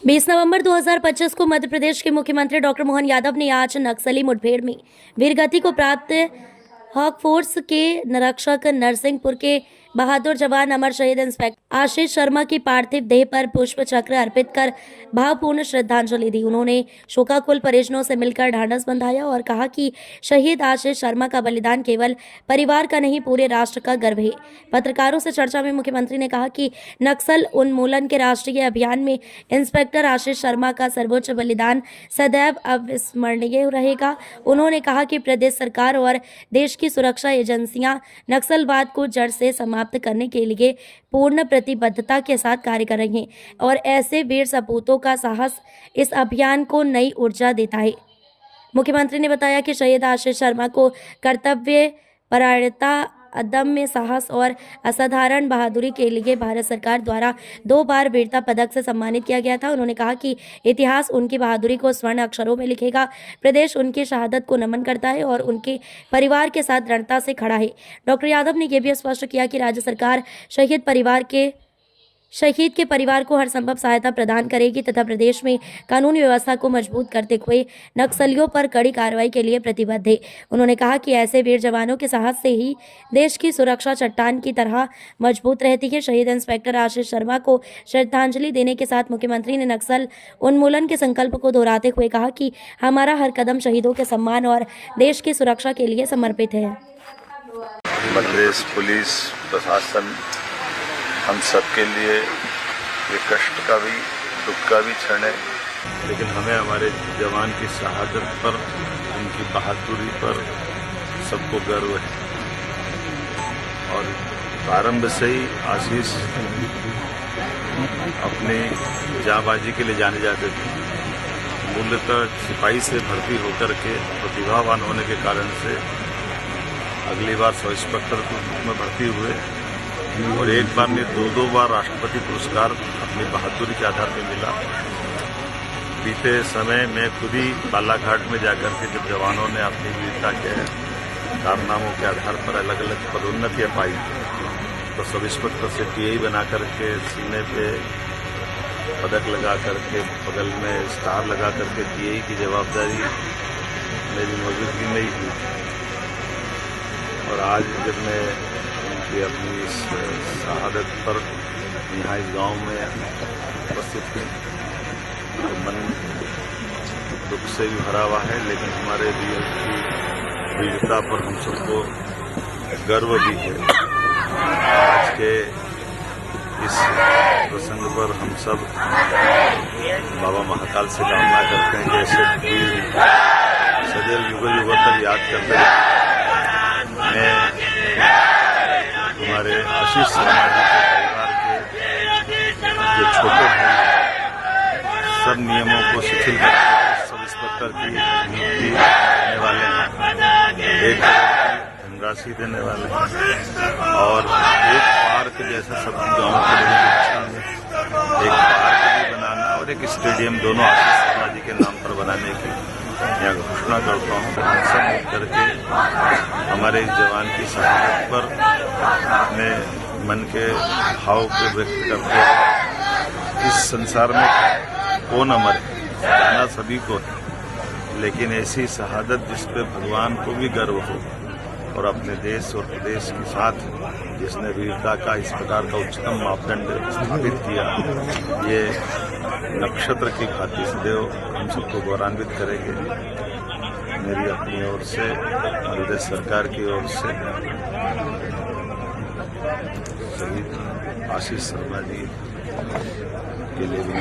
20 नवंबर 2025 को मध्य प्रदेश के मुख्यमंत्री डॉक्टर मोहन यादव ने आज नक्सली मुठभेड़ में वीरगति को प्राप्त हॉक फोर्स के निरीक्षक नरसिंहपुर के बहादुर जवान अमर शहीद इंस्पेक्टर आशीष शर्मा की पार्थिव देह पर पुष्प चक्र अर्पित कर भावपूर्ण श्रद्धांजलि दी। उन्होंने शोकाकुल परिजनों से मिलकर ढांढस बंधाया और कहा कि शहीद आशीष शर्मा का बलिदान केवल परिवार का नहीं पूरे राष्ट्र का गर्व है। पत्रकारों से चर्चा में मुख्यमंत्री ने कहा कि नक्सल उन्मूलन के राष्ट्रीय अभियान में इंस्पेक्टर आशीष शर्मा का सर्वोच्च बलिदान सदैव अविस्मरणीय रहेगा। उन्होंने कहा कि प्रदेश सरकार और देश की सुरक्षा एजेंसियां नक्सलवाद को जड़ से समाप्त करने के लिए पूर्ण प्रतिबद्धता के साथ कार्य कर रही हैं और ऐसे वीर सपूतों का साहस इस अभियान को नई ऊर्जा देता है। मुख्यमंत्री ने बताया कि शहीद आशीष शर्मा को कर्तव्य परायणता, अदम्य साहस और असाधारण बहादुरी के लिए भारत सरकार द्वारा 2 बार वीरता पदक से सम्मानित किया गया था। उन्होंने कहा कि इतिहास उनकी बहादुरी को स्वर्ण अक्षरों में लिखेगा। प्रदेश उनकी शहादत को नमन करता है और उनके परिवार के साथ दृढ़ता से खड़ा है। डॉक्टर यादव ने यह भी स्पष्ट किया कि राज्य सरकार शहीद के परिवार को हर संभव सहायता प्रदान करेगी तथा प्रदेश में कानून व्यवस्था को मजबूत करते हुए नक्सलियों पर कड़ी कार्रवाई के लिए प्रतिबद्ध है। उन्होंने कहा कि ऐसे वीर जवानों के साहस से ही देश की सुरक्षा चट्टान की तरह मजबूत रहती है। शहीद इंस्पेक्टर आशीष शर्मा को श्रद्धांजलि देने के साथ मुख्यमंत्री ने नक्सल उन्मूलन के संकल्प को दोहराते हुए कहा कि हमारा हर कदम शहीदों के सम्मान और देश की सुरक्षा के लिए समर्पित है। मध्य प्रदेश पुलिस प्रशासन हम सबके लिए ये कष्ट का भी दुख का भी क्षण है, लेकिन हमें हमारे जवान की शहादत पर, उनकी बहादुरी पर सबको गर्व है। और प्रारंभ से ही आशीष अपनी जांबाजी के लिए जाने जाते थे। मूलतः सिपाही से भर्ती होकर के प्रतिभावान होने के कारण से अगली बार सब इंस्पेक्टर के रूप में भर्ती हुए और एक बार में 2 बार राष्ट्रपति पुरस्कार अपनी बहादुरी के आधार पर मिला। बीते समय में खुद ही बालाघाट में जाकर के जब जवानों ने अपनी वीरता के कारनामों के आधार पर अलग अलग पदोन्नतियां पाई तो सब इंस्पेक्टर से टीआई बना करके सीने पे पदक लगा करके बगल में स्टार लगा करके टीआई की जवाबदारी मेरी मौजूदगी में ही हुई। और आज जब मैं उनकी अपनी इस शहादत पर यहाँ इस गांव में उपस्थित हूँ तो मन दुख से भी भरा हुआ है, लेकिन हमारे वीर की वीरता पर हम सबको गर्व भी है। आज के इस प्रसंग पर हम सब बाबा महाकाल से कामना करते हैं कि ऐसे वीर सदैव युगल युगों तक याद करते हैं। मैं हमारे आशीष शर्मा जी के परिवार के जो छोटे भाई सब नियमों को शिथिल करके सब इंस्पेक्टर की नियुक्ति देने वाले हैं, एक धनराशि देने वाले हैं और एक पार्क जैसा सब गाँव के लोगों की इच्छा में एक पार्क भी बनाना और एक स्टेडियम दोनों आशीष शर्मा जी के नाम पर बनाने की यहाँ घोषणा करता हूँ। सब मिल करके हमारे इस जवान की शहादत पर अपने मन के भाव को व्यक्त करते हैं। इस संसार में कौन अमर है, जाना सभी को है, लेकिन ऐसी शहादत जिस पे भगवान को भी गर्व हो और अपने देश और प्रदेश के साथ जिसने वीरता का इस प्रकार का उच्चतम मापदंड स्थापित किया, ये नक्षत्र की भांति सदैव हम सबको गौरवान्वित करेंगे। मेरी अपनी ओर से प्रदेश सरकार की ओर से शहीद आशीष शर्मा जी के लिए भी